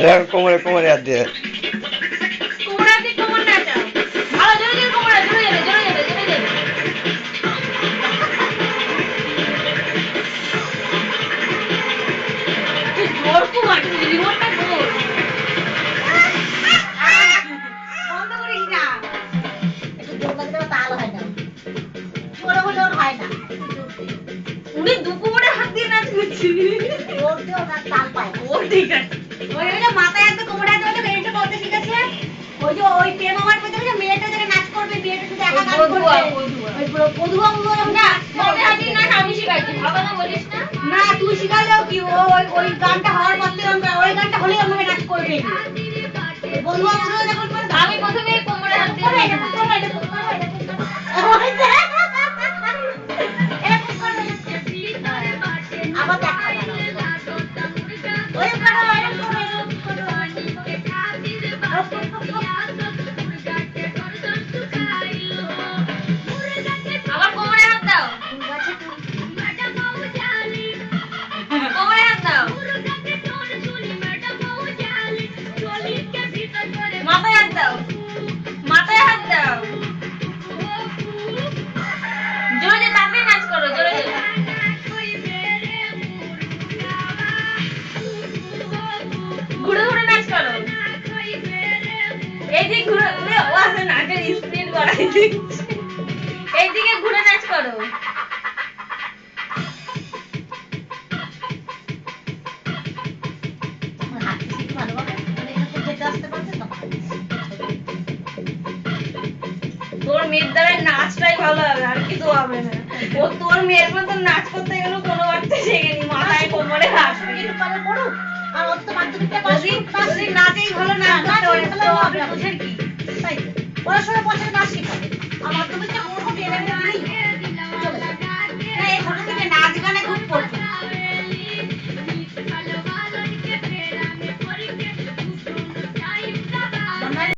এরকম কোমরে কোমরে হাত দিয়ে কোমরে হাত দিয়ে কোমর নাচাও। ভালো জোরে জোরে কোমরে জোরে যাবে জোরে যাবে জোরে যাবে। তুই জোর খুব আছিস রিমোটটা জোর। বন্ধ করিস না, একটু জোর লাগলে তাল হয় না, জোরে হলে ওর হয় না। উনি দু কোমরে হাত দিয়ে নাচ করছি। জোর দিয়ে ওনার তাল পায় না। ও ঠিক আছে। ওই যে মাথায় একটা কোমরে হাত দিয়ে এটা বলতে শিখেছে, ওই যে ওই প্রেম আমার বলতে যে মেয়েটা যারা নাচ করবে, মেয়েটা শুধু একা গান করবে, ওই পদুয়া গুলো না মাথায় হাত দিয়ে নাচ আমি শিখাইছি, ভালো না বলিস না। না তুই শিখালেও কি, ও ওই গানটা হওয়ার পর থেকে ওই গানটা হলেই আমাকে নাচ করবে। পদুয়া গুলো যখন করবে, আমি প্রথমে কোমরে হাত দিয়ে আবার দেখা আবার কোমরে হাত দাও, কোমরে হাত দাও, মাথায় হাত দাও, মাথায় হাত দাও, জোরে জোরে তাড়াতাড়ি নাচ করো, জোরে জোরে। ঘুরে ঘুরে নাচ করো, এইদিকে ঘুরে ঘুরে আওয়াজ নাকের স্পিড বাড়াই দিচ্ছে, এইদিকে ঘুরে নাচ করো। তোর মেয়ের দ্বারা নাচটাই ভালো হবে, আর কিছু হবে না। ও তোর মেয়ের মতো নাচ করতে গেলে কোনো বাড়তে শেখেনি, মাথায় কোমরে হাত দিয়ে। যদি নাচেই ভালো নাচ করতে পারে তো হবে বুঝের কি? পড়াশোনা পছন্দ নাচ